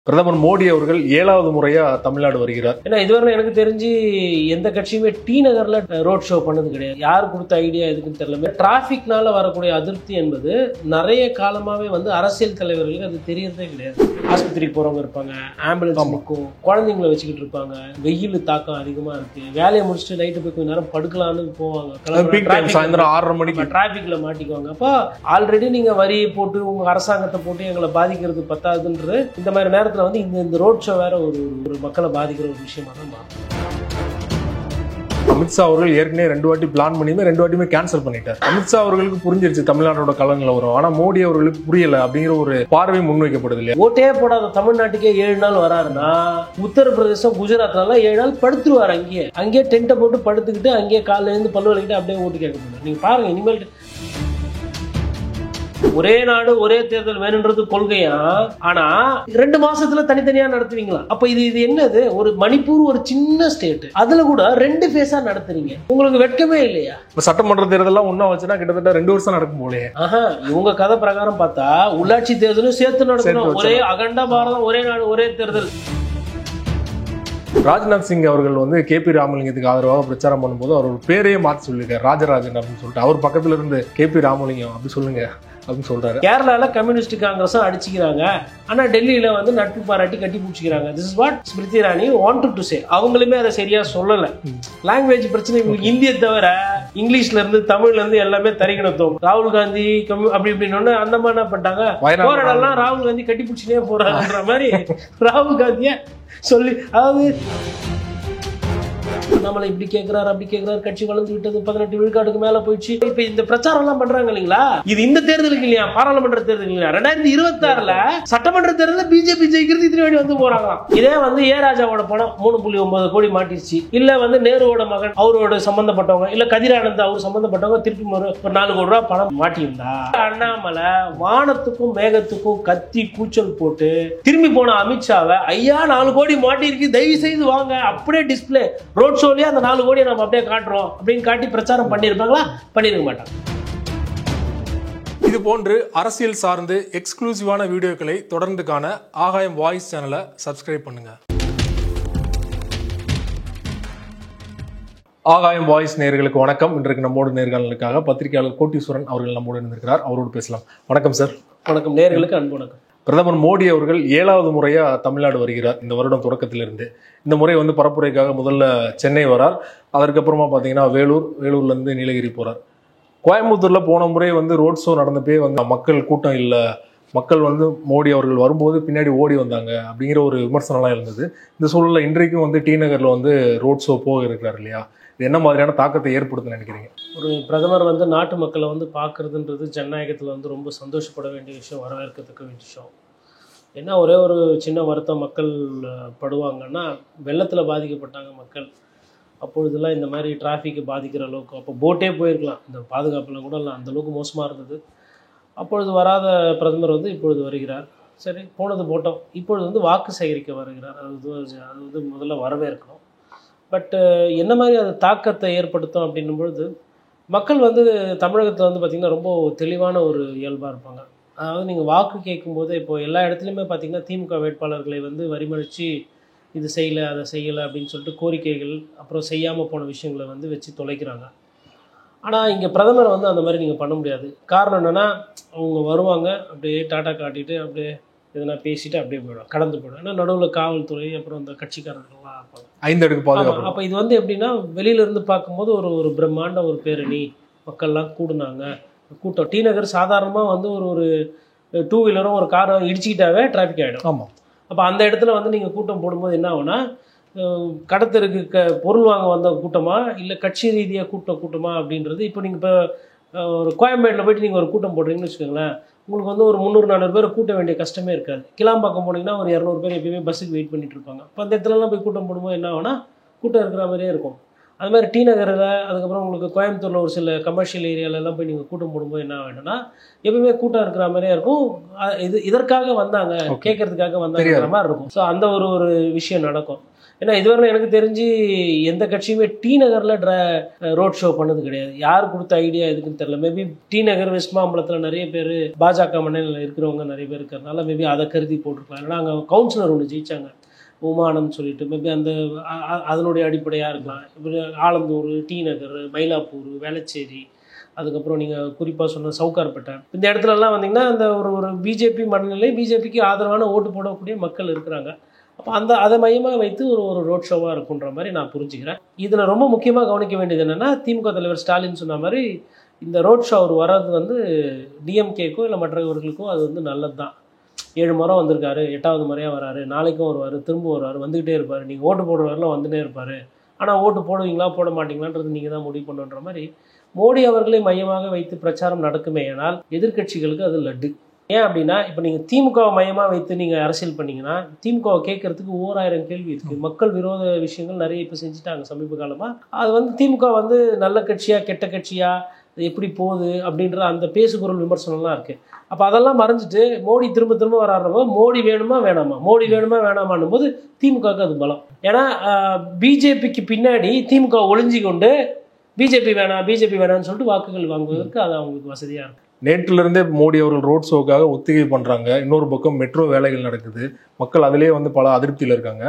பிரதமர் மோடி அவர்கள் 7வது முறையா தமிழ்நாடு வருகிறார். ஏன்னா இதுவரை எனக்கு தெரிஞ்சு எந்த கட்சியுமே டி நகர்ல ரோட் ஷோ பண்ணது கிடையாது. யார் கொடுத்த ஐடியா எதுக்குன்னு தெரியல. டிராபிக்னால வரக்கூடிய அதிருப்தி என்பது நிறைய காலமாவே அரசியல் தலைவர்களுக்கு அது தெரியறதே கிடையாது. ஆஸ்பத்திரிக்கு போறவங்க இருப்பாங்க, ஆம்புலன்ஸ் நிற்கும், குழந்தைங்களை வச்சுக்கிட்டு இருப்பாங்க, வெயில் தாக்கம் அதிகமா இருக்கு, வேலையை முடிச்சுட்டு நைட்டு போய் கொஞ்ச நேரம் படுக்கலான்னு போவாங்க, சாயந்தரம் 6:30 மணிக்கு டிராபிக்ல மாட்டிக்குவாங்க. அப்போ ஆல்ரெடி நீங்க வரியை போட்டு உங்க அரசாங்கத்தை போட்டு எங்களை பாதிக்கிறது பத்தாதுன்ற இந்த மாதிரி நேரத்தில் இந்த ரோட் ஷோ வேற ஒரு மக்களை பாதிக்கிற ஒரு விஷயமா தான் மாறும். அமித்ஷா அவர்கள் ஏற்கனவே 2 வாட்டி பிளான் பண்ணியுமே 2 வாட்டியுமே கேன்சல் பண்ணிட்டார். அமித்ஷா அவர்களுக்கு புரிஞ்சிருச்சு தமிழ்நாட்டோட கலங்களை வரும், ஆனா மோடி அவர்களுக்கு புரியல அப்படிங்கிற ஒரு பார்வை முன்வைக்கப்படுது இல்லையா? ஓட்டே போடாத தமிழ்நாட்டுக்கே 7 நாள் வராருன்னா உத்தரப்பிரதேசம் குஜராத்லாம் 7 நாள் படுத்துருவாரு. அங்கேயே டென்ட்டை போட்டு படுத்துக்கிட்டு அங்கேயே காலையில இருந்து பல்லு வலிக்கிட்டு அப்படியே ஓட்டு கேட்க போறாரு. நீங்க பாருங்க, இனிமேல் ஒரே நாடு ஒரே தேர்தல் வேணுன்றது கொள்கையா, ஆனா 2 மாசத்துல தனித்தனியா நடத்துவீங்களா? அப்ப இது என்னது? ஒரு மணிப்பூர் ஒரு சின்ன ஸ்டேட், அதுல கூட 2 ஃபேஸா நடத்துறீங்க. உங்களுக்கு வெட்கமே இல்லையா? சட்டமன்ற தேர்தல் ஒன்னா வச்சுன்னா கிட்டத்தட்ட 2 வருஷம் நடக்கும் போலயே. இவங்க கதை பிரகாரம் பார்த்தா உள்ளாட்சி தேர்தலும் சேர்த்து நடத்தணும். ஒரே அகண்ட பாரதம், ஒரே நாடு ஒரே தேர்தல். ராஜ்நாத் சிங் அவர்கள் KP ராமலிங்கத்துக்கு ஆதரவாக பிரச்சாரம் பண்ணும்போது அவர் ஒரு பேரையே மாற்றி சொல்லியிருக்காரு, ராஜராஜன் அப்படின்னு சொல்லிட்டு. அவர் பக்கத்துல இருந்து KP ராமலிங்கம் அப்படி சொல்லுங்க அப்படின்னு சொல்றாரு. கேரளால கம்யூனிஸ்ட் காங்கிரஸும் அடிச்சுக்கிறாங்க, ஆனா டெல்லியில நட்பு பாராட்டி கட்டி பிடிச்சிக்கிறாங்க. This is what Smriti Irani wanted to say. அவங்களுமே அதை சரியா சொல்லல. லாங்குவேஜ் பிரச்சனை. இவங்களுக்கு இந்திய தவிர இங்கிலீஷ்ல இருந்து தமிழ்ல இருந்து எல்லாமே தரிக்கணும். ராகுல் காந்தி அப்படி இப்படின்னு அந்த மாதிரி என்ன பண்ணிட்டாங்க, போராடலாம் ராகுல் காந்தி கட்டி பிடிச்சினே போறாருன்ற மாதிரி ராகுல் காந்திய சொல்லி, அதாவது நம்மளை இப்படி கேட்கிறாரு அப்படி கேட்கிறாரு, கட்சி வளர்ந்து விட்டது, 18 விழுக்காட்டுக்கு மேல போயிடுச்சு. இப்ப இந்த பிரச்சாரம் எல்லாம் பண்றாங்க இல்லைங்களா? இது இந்த தேர்தலுக்கு இல்லையா, பாராளுமன்ற தேர்தல் இல்லையா? 2026ல சட்டமன்ற தேர்தல் பிஜேபி ஜெயிக்கிறது இத்தனை வாட்டி போறாங்களாம். இதே ஏ ராஜாவோட பணம் 3.9 கோடி மாட்டிருச்சு. இல்ல நேருவோட மகன் அவரோட சம்பந்தப்பட்டவங்க, இல்ல கதிரானந்த் அவர் சம்பந்தப்பட்டவங்க திருப்பி ஒரு 4 கோடி ரூபாய் பணம் மாட்டியிருந்தா, அண்ணாமலை வானத்துக்கும் மேகத்துக்கும் கத்தி கூச்சல் போட்டு திரும்பி போன அமித்ஷாவை, ஐயா 4 கோடி மாட்டி இருக்கு, தயவு செய்து வாங்க, அப்படியே டிஸ்பிளே ரோட் ஷோலயே அந்த 4 கோடியை நம்ம அப்படியே காட்டுறோம் அப்படின்னு காட்டி பிரச்சாரம் பண்ணிருப்பாங்களா? பண்ணிருக்க மாட்டாங்க. இது போன்று அரசியல் சார்ந்து எக்ஸ்க்ளூசிவான வீடியோக்களை தொடர்ந்து காண ஆகாயம் வாய்ஸ் சேனலை சப்ஸ்கிரைப் பண்ணுங்க. ஆகாயம் வாய்ஸ் நேயர்களுக்கு வணக்கம். இன்றைக்கு நம்மோடு நேர்காணலுக்காக பத்திரிகையாளர் கோட்டீஸ்வரன் அவர்கள் நம்மோடு இருந்திருக்கிறார். அவரோடு பேசலாம். வணக்கம் சார். வணக்கம் நேயர்களுக்கு அன்பு வணக்கம். பிரதமர் மோடி அவர்கள் 7வது முறையா தமிழ்நாடு வருகிறார். இந்த வருடம் தொடக்கத்திலிருந்து இந்த முறை பரப்புரைக்காக முதல்ல சென்னை வரார். அதற்கப்புறமா பார்த்தீங்கன்னா வேலூர்ல இருந்து நீலகிரி போறார். கோயம்புத்தூர்ல போன முறை ரோட் ஷோ நடந்தப்பே மக்கள் கூட்டம் இல்லை, மக்கள் மோடி அவர்கள் வரும்போது பின்னாடி ஓடி வந்தாங்க அப்படிங்கிற ஒரு விமர்சனம்லாம் இருந்தது. இந்த சூழல்ல இன்றைக்கும் டி நகர்ல ரோட் ஷோ போக இருக்கிறார் இல்லையா? இது என்ன மாதிரியான தாக்கத்தை ஏற்படுத்துன்னு நினைக்கிறீங்க? ஒரு பிரதமர் நாட்டு மக்களை பார்க்கறதுன்றது ஜனநாயகத்தில் ரொம்ப சந்தோஷப்பட வேண்டிய விஷயம், வரவேற்கத்தக்க வேண்டிய விஷயம். ஏன்னா ஒரே ஒரு சின்ன வருத்தம் மக்கள் படுவாங்கன்னா, வெள்ளத்தில் பாதிக்கப்பட்டாங்க மக்கள். அப்பொழுதெல்லாம் இந்த மாதிரி டிராஃபிக்கு பாதிக்கிற அளவுக்கு, அப்போ போட்டே போயிருக்கலாம், இந்த பாதுகாப்புலாம் கூட இல்லை, அந்தளவுக்கு மோசமாக இருந்தது. அப்பொழுது வராத பிரதமர் இப்பொழுது வருகிறார். சரி, போனது போட்டோம். இப்பொழுது வாக்கு சேகரிக்க வருகிறார். அது முதல்ல வரவேற்கணும். பட்டு என்ன மாதிரி அது தாக்கத்தை ஏற்படுத்தும் அப்படின்னும் பொழுது, மக்கள் தமிழகத்தில் பார்த்திங்கன்னா ரொம்ப தெளிவான ஒரு இயல்பாக இருப்பாங்க. அதாவது நீங்கள் வாக்கு கேட்கும்போது இப்போ எல்லா இடத்துலையுமே பார்த்திங்கன்னா திமுக வேட்பாளர்களை வரிமறித்து இது செய்யலை அதை செய்யலை அப்படின்னு சொல்லிட்டு கோரிக்கைகள், அப்புறம் செய்யாமல் போன விஷயங்களை வச்சு தொலைக்கிறாங்க. ஆனால் இங்கே பிரதமர் அந்த மாதிரி நீங்கள் பண்ண முடியாது. காரணம் என்னென்னா, அவங்க வருவாங்க, அப்படியே டாட்டா காட்டிட்டு அப்படியே எதனா பேசிட்டு அப்படியே போயிடும், கடந்து போயிடும். ஏன்னா நடுவில் காவல்துறை அப்புறம் அந்த கட்சிக்காரர்கள்லாம் இருப்பாங்க. 5 அடுக்கு பாதுகாப்பு. அப்போ இது எப்படின்னா, வெளியிலேருந்து பார்க்கும்போது ஒரு பிரம்மாண்ட ஒரு பேரணி, மக்கள்லாம் கூடுனாங்க, கூட்டம். டி நகர் சாதாரணமாக ஒரு 2 வீலரும் ஒரு காரும் இடிச்சிக்கிட்டாவே டிராஃபிக் ஆகிடும். ஆமாம். அப்போ அந்த இடத்துல நீங்கள் கூட்டம் போடும்போது என்ன ஆகுனா, கடத்தருக்கு பொருள் வாங்க வந்த கூட்டமா இல்லை கட்சி ரீதியாக கூட்டமா அப்படின்றது. இப்போ நீங்கள் ஒரு கோயம்பேட்டில் போய்ட்டு நீங்கள் ஒரு கூட்டம் போடுறீங்கன்னு வச்சுக்கோங்களேன், உங்களுக்கு ஒரு 300-400 பேரை கூட்ட வேண்டிய கஷ்டமே இருக்காது. கிளாம்பாக்கம் போனீங்கன்னா ஒரு 200 பேர் எப்பயுமே பஸ்ஸுக்கு வெயிட் பண்ணிட்டு இருப்பாங்க. இப்போ அந்த இடத்துலலாம் போய் கூட்டம் போடும்போது என்ன ஆகுனா, கூட்டம் இருக்கிற மாதிரியே இருக்கும். அது மாதிரி டி நகரில், அதுக்கப்புறம் உங்களுக்கு கோயம்புத்தூரில் ஒரு சில கமர்ஷியல் ஏரியாலெல்லாம் போய் நீங்கள் கூட்டம் போடும்போது என்ன ஆகிடும்னா, எப்பவுமே கூட்டம் இருக்கிற மாதிரியே இருக்கும். இதற்காக வந்தாங்க, கேட்கறதுக்காக வந்தாங்கிற மாதிரி இருக்கும். ஸோ அந்த ஒரு விஷயம் நடக்கும். ஏன்னா இதுவரை எனக்கு தெரிஞ்சு எந்த கட்சியுமே டி நகரில் ரோட் ஷோ பண்ணது கிடையாது. யார் கொடுத்த ஐடியா எதுக்குன்னு தெரியல. மேபி டி நகர் வெஸ்ட் மாம்பலத்தில் நிறைய பேர் பாஜக மண்ணில் இருக்கிறவங்க நிறைய பேர் இருக்கிறதுனால மேபி அதை கருதி போட்டிருக்கலாம். ஏன்னா அங்கே கவுன்சிலர் ஒன்று ஜெயிச்சாங்க உமானன்னு சொல்லிட்டு, மேபி அந்த அதனுடைய அடிப்படையாக இருக்கலாம். இப்போ ஆலந்தூர், டி நகர், மயிலாப்பூர், வேளச்சேரி, அதுக்கப்புறம் நீங்கள் குறிப்பாக சொன்ன சவுகார்பேட்டை, இந்த இடத்துலலாம் வந்தீங்கன்னா அந்த ஒரு பிஜேபி மனநிலை, பிஜேபிக்கு ஆதரவான ஓட்டு போடக்கூடிய மக்கள் இருக்கிறாங்க. அப்போ அதை மையமாக வைத்து ஒரு ரோட் ஷோவாக இருக்குன்ற மாதிரி நான் புரிஞ்சுக்கிறேன். இதில் ரொம்ப முக்கியமாக கவனிக்க வேண்டியது என்னென்னா, திமுக தலைவர் ஸ்டாலின் சொன்ன மாதிரி இந்த ரோட் ஷோ அவர் வர்றது வந்து டிஎம்கேக்கோ இல்லை மற்றவர்களுக்கோ அது வந்து நல்லது தான். 7 முறை வந்திருக்காரு, 8வது முறையாக வராரு, நாளைக்கும் வருவார், திரும்ப வருவார், வந்துக்கிட்டே இருப்பார். நீங்கள் ஓட்டு போடுறவரெலாம் வந்துட்டே இருப்பார். ஆனால் ஓட்டு போடுவீங்களா போட மாட்டீங்களான்றது நீங்கள் தான் முடிவு பண்ணுன்ற மாதிரி மோடி அவர்களை மையமாக வைத்து பிரச்சாரம் நடக்குமே ஆனால் எதிர்க்கட்சிகளுக்கு அது லட்டு. ஏன் அப்படின்னா, இப்போ நீங்கள் திமுகவை மையமாக வைத்து நீங்கள் அரசியல் பண்ணிங்கன்னா திமுகவை கேட்கறதுக்கு 1000 கேள்வி இருக்குது. மக்கள் விரோத விஷயங்கள் நிறைய இப்போ செஞ்சுட்டாங்க சமீப காலமாக. அது வந்து திமுக வந்து நல்ல கட்சியா கெட்ட கட்சியா எப்படி போகுது அப்படின்ற அந்த பேசுபொருள் விமர்சனம்லாம் இருக்குது. அப்போ அதெல்லாம் மறைஞ்சிட்டு மோடி திரும்ப திரும்ப வராறப்போ மோடி வேணுமா வேணாமா, மோடி வேணுமா வேணாமான்னும் போது திமுகவுக்கு அது பலம். ஏன்னா பிஜேபிக்கு பின்னாடி திமுக ஒளிஞ்சி கொண்டு பிஜேபி வேணாம்னு சொல்லிட்டு வாக்குகள் வாங்குவதற்கு அது அவங்களுக்கு வசதியாக இருக்கும். நேற்றிலிருந்தே மோடி அவர்கள் ரோட் ஷோக்காக ஒத்திகை பண்ணுறாங்க. இன்னொரு பக்கம் மெட்ரோ வேலைகள் நடக்குது. மக்கள் அதிலே வந்து பல அதிருப்தியில் இருக்காங்க.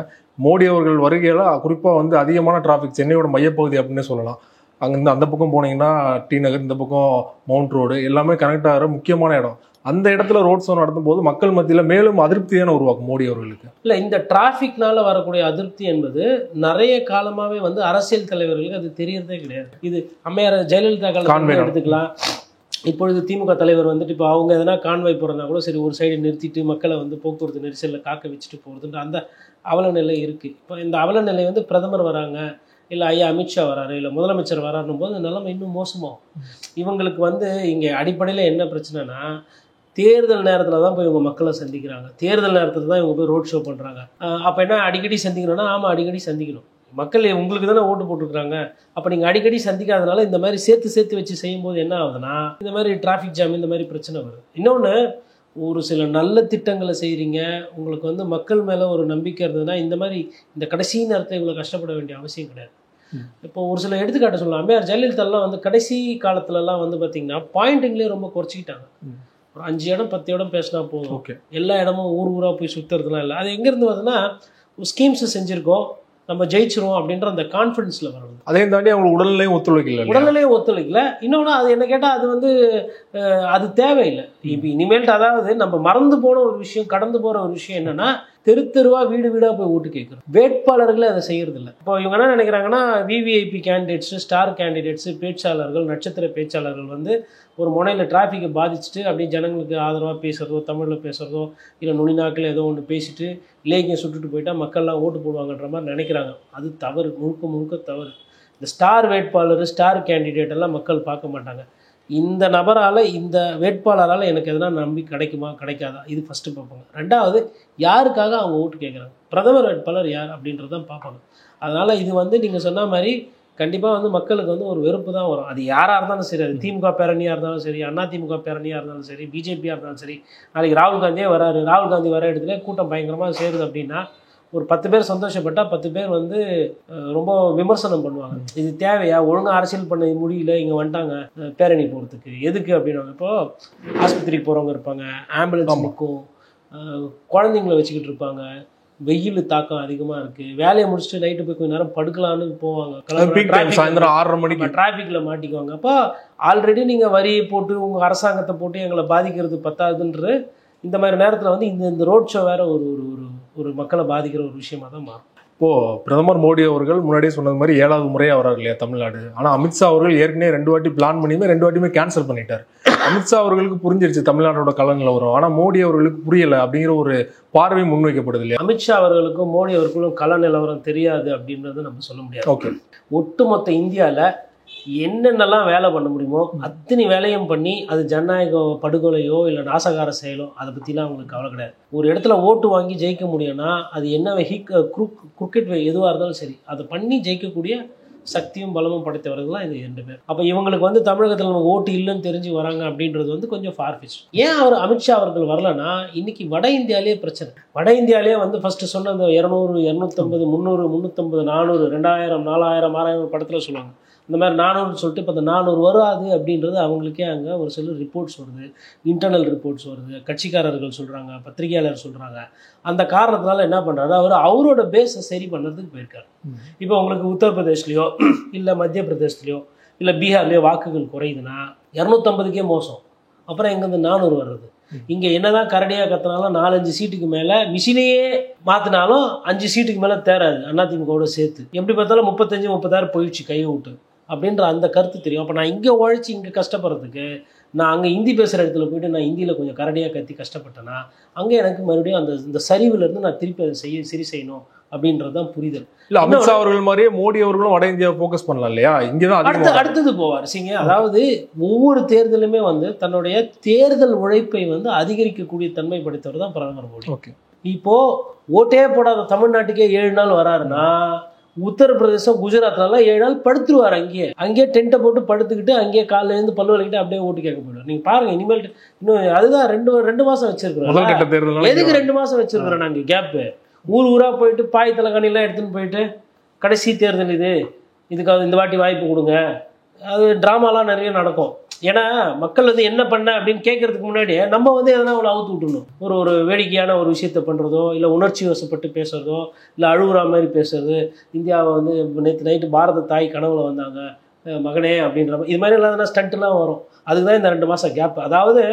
மோடி அவர்கள் வருகையில் குறிப்பாக வந்து அதிகமான டிராஃபிக் சென்னையோட மையப்பகுதி அப்படின்னே சொல்லலாம். அங்கேருந்து அந்த பக்கம் போனீங்கன்னா டி நகர், இந்த பக்கம் மவுண்ட் ரோடு எல்லாமே கனெக்ட் ஆகிற முக்கியமான இடம். அந்த இடத்துல ரோட் ஷோ நடத்தும் போது மக்கள் மத்தியில் மேலும் அதிருப்தியான உருவாக்கும் மோடி அவர்களுக்கு. இல்லை, இந்த டிராஃபிக்னால வரக்கூடிய அதிருப்தி என்பது நிறைய காலமாகவே வந்து அரசியல் தலைவர்களுக்கு அது தெரியறதே கிடையாது. இது அம்மையார் ஜெயலலிதா காலத்தில் எடுத்துக்கலாம். இப்பொழுது திமுக தலைவர் வந்துட்டு இப்போ அவங்க எதனா கான்வாய் போகிறதா கூட சரி ஒரு சைடு நிறுத்திட்டு மக்களை வந்து போக்குவரத்து நெரிசலில் காக்க வச்சுட்டு போகிறதுன்ற அந்த அவல நிலை இருக்குது. இப்போ இந்த அவல நிலை வந்து பிரதமர் வராங்க, இல்லை ஐயா அமித்ஷா வராரு, இல்லை முதலமைச்சர் வராருன்னும் போது நிலைமை இன்னும் மோசமாகும். இவங்களுக்கு வந்து இங்கே அடிப்படையில் என்ன பிரச்சனைனா, தேர்தல் நேரத்தில் தான் போய் இவங்க மக்களை சந்திக்கிறாங்க. தேர்தல் நேரத்தில் தான் இவங்க போய் ரோட் ஷோ பண்ணுறாங்க. அப்போ என்ன அடிக்கடி சந்திக்கணும்னா, ஆமாம் அடிக்கடி சந்திக்கணும். மக்கள் உங்களுக்கு தானே ஓட்டு போட்டுருக்குறாங்க. அப்போ நீங்கள் அடிக்கடி சந்திக்காதனால இந்த மாதிரி சேர்த்து வச்சு செய்யும்போது என்ன ஆகுதுன்னா, இந்த மாதிரி டிராஃபிக் ஜாம் இந்த மாதிரி பிரச்சனை வருது. இன்னொன்று, ஒரு சில நல்ல திட்டங்களை செய்கிறீங்க, உங்களுக்கு வந்து மக்கள் மேலே ஒரு நம்பிக்கை இருந்ததுன்னா இந்த மாதிரி இந்த கடைசி நேரத்தில் இவ்வளோ கஷ்டப்பட வேண்டிய அவசியம் கிடையாது. இப்போ ஒரு சில எடுத்துக்காட்டு சொல்லலாம். அம்மையார் ஜெயலலிதாலாம் வந்து கடைசி காலத்துலலாம் வந்து பார்த்திங்கன்னா பாயிண்டிங்லேயே ரொம்ப குறைச்சிக்கிட்டாங்க. ஒரு 5 இடம் 10 இடம் பேசினா போதும், எல்லா இடமும் ஊராக போய் சுற்றுறதுலாம் இல்லை. அது எங்கேருந்து வருதுன்னா, ஸ்கீம்ஸ் செஞ்சுருக்கோம், நம்ம ஜெயிச்சிருவோம் அப்படின்ற அந்த கான்ஃபிடன்ஸில் வரணும். அதையும் தாண்டி அவங்க உடல்நிலையும் ஒத்துழைக்கல. இன்னொன்று, அது என்ன கேட்டால் அது வந்து அது தேவையில்லை. இப்போ இனிமேல்ட்டு அதாவது நம்ம மறந்து போன ஒரு விஷயம், கடந்து போகிற ஒரு விஷயம் என்னென்னா, தெருவா வீடு வீடாக போய் ஓட்டு கேட்குறோம். வேட்பாளர்களே அதை செய்யறதில்லை. இப்போ இவங்க என்ன நினைக்கிறாங்கன்னா, விவிஐபி கேண்டிடேட்ஸு, ஸ்டார் கேண்டிடேட்ஸு, பேச்சாளர்கள், நட்சத்திர பேச்சாளர்கள் வந்து ஒரு முனையில் டிராஃபிக்கை பாதிச்சுட்டு அப்படியே ஜனங்களுக்கு ஆதரவாக பேசுகிறதோ, தமிழில் பேசுகிறதோ, இல்லை நுனிநாக்கில் ஏதோ ஒன்று பேசிட்டு லேக்கியம் சுட்டுட்டு போயிட்டா மக்கள்லாம் ஓட்டு போடுவாங்கன்ற மாதிரி நினைக்கிறாங்க. அது தவறு, முழுக்க தவறு. இந்த ஸ்டார் வேட்பாளர், ஸ்டார் கேண்டிடேட் எல்லாம் மக்கள் பார்க்க மாட்டாங்க. இந்த நபரால், இந்த வேட்பாளரால் எனக்கு எதனா நம்பி கிடைக்குமா கிடைக்காதா, இது ஃபஸ்ட்டு பார்ப்பாங்க. ரெண்டாவது, யாருக்காக அவங்க ஓட்டு கேட்குறாங்க, பிரதமர் வேட்பாளர் யார் அப்படின்றதான் பார்ப்பாங்க. அதனால் இது வந்து நீங்கள் சொன்ன மாதிரி கண்டிப்பாக வந்து மக்களுக்கு வந்து ஒரு வெறுப்பு தான் வரும். அது யாராக இருந்தாலும் சரி, அது திமுக பேரணியாக இருந்தாலும் சரி, அதிமுக பேரணியாக இருந்தாலும் சரி, பிஜேபியாக இருந்தாலும் சரி. நாளைக்கு ராகுல் காந்தியே வராரு, ராகுல் காந்தி வர இடத்துல கூட்டம் பயங்கரமாக சேருது அப்படின்னா ஒரு 10 பேர் சந்தோஷப்பட்டால் 10 பேர் வந்து ரொம்ப விமர்சனம் பண்ணுவாங்க. இது தேவையா, ஒழுங்காக அரசியல் பண்ண முடியல, இங்கே வந்துட்டாங்க பேரணி போகிறதுக்கு எதுக்கு அப்படின்னாங்க. இப்போது ஆஸ்பத்திரிக்கு போகிறவங்க இருப்பாங்க, ஆம்புலன்ஸ் நிற்கும், குழந்தைங்களை வச்சுக்கிட்டு இருப்பாங்க, வெயில் தாக்கம் அதிகமாக இருக்குது, வேலையை முடிச்சுட்டு நைட்டு போய் கொஞ்சம் நேரம் படுக்கலான்னு போவாங்க, சாயந்தரம் 6:30 மணிக்கு டிராஃபிக்கில் மாட்டிக்குவாங்க. அப்போ ஆல்ரெடி நீங்கள் வரியை போட்டு உங்கள் அரசாங்கத்தை போட்டு எங்களை பாதிக்கிறது பத்தாதுன்ற இந்த மாதிரி நேரத்தில் வந்து இந்த ரோட் ஷோ வேறு ஒரு மக்களை பாதிக்கிற ஒரு விஷயமா தான் மாறும். இப்போது பிரதமர் மோடி அவர்கள் முன்னாடியே சொன்னது மாதிரி 7வது முறையாக வராரு இல்லையா தமிழ்நாடு. ஆனால் அமித்ஷா அவர்கள் ஏற்கனவே 2 வாட்டி பிளான் பண்ணியுமே 2 வாட்டியுமே கேன்சல் பண்ணிட்டார். அமித்ஷா அவர்களுக்கு புரிஞ்சிருச்சு தமிழ்நாட்டோட கலங்களை வரும், ஆனால் மோடி அவர்களுக்கு புரியலை அப்படிங்கிற ஒரு பார்வை முன்வைக்கப்படுது இல்லையா. அமித்ஷா அவர்களுக்கும் மோடி அவர்களுக்கும் கள நிலவரம் தெரியாது அப்படின்றத நம்ம சொல்ல முடியாது. ஓகே, ஒட்டுமொத்த இந்தியாவில் என்னென்னலாம் வேலை பண்ண முடியுமோ அத்தனை வேலையும் பண்ணி அது ஜனநாயக படுகொலையோ இல்லை நாசகார செயலோ அதை பற்றிலாம் அவங்களுக்கு கவலை கிடையாது. ஒரு இடத்துல ஓட்டு வாங்கி ஜெயிக்க முடியும்னா அது என்ன கிரிக்கெட் எதுவாக இருந்தாலும் சரி அதை பண்ணி ஜெயிக்கக்கூடிய சக்தியும் பலமும் படைத்தவர்கள் தான் இது 2 பேர். அப்போ இவங்களுக்கு வந்து தமிழகத்தில் நமக்கு ஓட்டு இல்லைன்னு தெரிஞ்சு வராங்க அப்படின்றது வந்து கொஞ்சம் ஃபார்ஃபிச். ஏன் அவர் அமித்ஷா அவர்கள் வரலன்னா, இன்னைக்கு வட இந்தியாவிலேயே பிரச்சனை. வட இந்தியாவிலேயே வந்து ஃபர்ஸ்ட் சொன்ன அந்த 200, 250, 300, 350, 400, 2000, 4000, 6000 படத்தில் சொல்லுவாங்க. இந்த மாதிரி 400 சொல்லிட்டு இப்போ அந்த 400 வராது அப்படின்றது அவங்களுக்கே அங்கே ஒரு சில ரிப்போர்ட்ஸ் வருது, இன்டர்னல் ரிப்போர்ட்ஸ் வருது, கட்சிக்காரர்கள் சொல்கிறாங்க, பத்திரிகையாளர் சொல்கிறாங்க. அந்த காரணத்தினால என்ன பண்ணுறாரு, அவரோட பேஸை சரி பண்ணுறதுக்கு போயிருக்காரு. இப்போ உங்களுக்கு உத்தரப்பிரதேஷ்லையோ இல்லை மத்திய பிரதேஷ்லையோ இல்லை பீகார்லேயோ வாக்குகள் குறையுதுன்னா 250க்கே மோசம். அப்புறம் எங்கேருந்து 400 வர்றது? இங்கே என்னதான் கரடியாக கத்தினாலும் 4-5 சீட்டுக்கு மேலே மிஷினையே மாற்றினாலும் 5 சீட்டுக்கு மேலே தேராது அதிமுகவோட சேர்த்து. எப்படி பார்த்தாலும் 35-30,000 போயிடுச்சு கையை விட்டு அப்படின்ற அந்த கருத்து தெரியும். அப்போ நான் இங்கே உழைச்சி இங்கே கஷ்டப்படுறதுக்கு நான் அங்கே ஹிந்தி பேசுகிற இடத்துல போயிட்டு நான் ஹிந்தியில் கொஞ்சம் கரடியாக கத்தி கஷ்டப்பட்டேன்னா அங்கே எனக்கு மறுபடியும் இந்த சரிவிலேருந்து நான் திருப்பி அதை சரி செய்யணும் அப்படின்றது தான் புரிதல். இல்ல அமித்ஷா அவர்கள் மாதிரியே மோடி அவர்களும் வட இந்தியாவை ஃபோக்கஸ் பண்ணலாம் இல்லையா? இங்கதான் அடுத்தது போவார் சிங்க. அதாவது ஒவ்வொரு தேர்தலுமே வந்து தன்னுடைய தேர்தல் உழைப்பை வந்து அதிகரிக்கக்கூடிய தன்மை படைத்தவர் தான் பிரதமர் மோடி. ஓகே, இப்போ ஓட்டே போடாத தமிழ்நாட்டுக்கே 7 நாள் வராருன்னா உத்தரப்பிரதேசம் குஜராத்லாம் 7 நாள் படுத்துருவார். அங்கேயே டென்ட்டை போட்டு படுத்துக்கிட்டு அங்கேயே காலையில இருந்து பல்லு வலிக்கிட்டு அப்படியே ஓட்டு கேட்க போயிடுவார். நீங்க பாருங்க இனிமேல் இன்னும் அதுதான் 2 மாசம் வச்சிருக்கிறோம். எதுக்கு 2 மாசம் வச்சிருக்கிறோம் நாங்க கேப்பு? ஊரா போயிட்டு பாய் தலைகாணிலாம் எடுத்துன்னு போயிட்டு கடைசி தேர்தல் இதுக்காக இந்த வாட்டி வாய்ப்பு கொடுங்க, அது ட்ராமாலாம் நிறைய நடக்கும். ஏன்னா மக்கள் வந்து என்ன பண்ண அப்படின்னு கேட்கறதுக்கு முன்னாடியே நம்ம வந்து எதனா ஒன்று அவுத்து விட்டுணும். ஒரு வேடிக்கையான ஒரு விஷயத்த பண்ணுறதோ இல்லை உணர்ச்சி வசப்பட்டு பேசுகிறதோ இல்லை அழுகுற மாதிரி பேசுறது. இந்தியாவை வந்து நேற்று நைட்டு பாரத தாய் கனவுல வந்தாங்க மகனே அப்படின்ற மாதிரி இது மாதிரி இல்லாதனா ஸ்டண்ட்லாம் வரும். அதுக்கு தான் இந்த 2 மாதம் கேப். அதாவது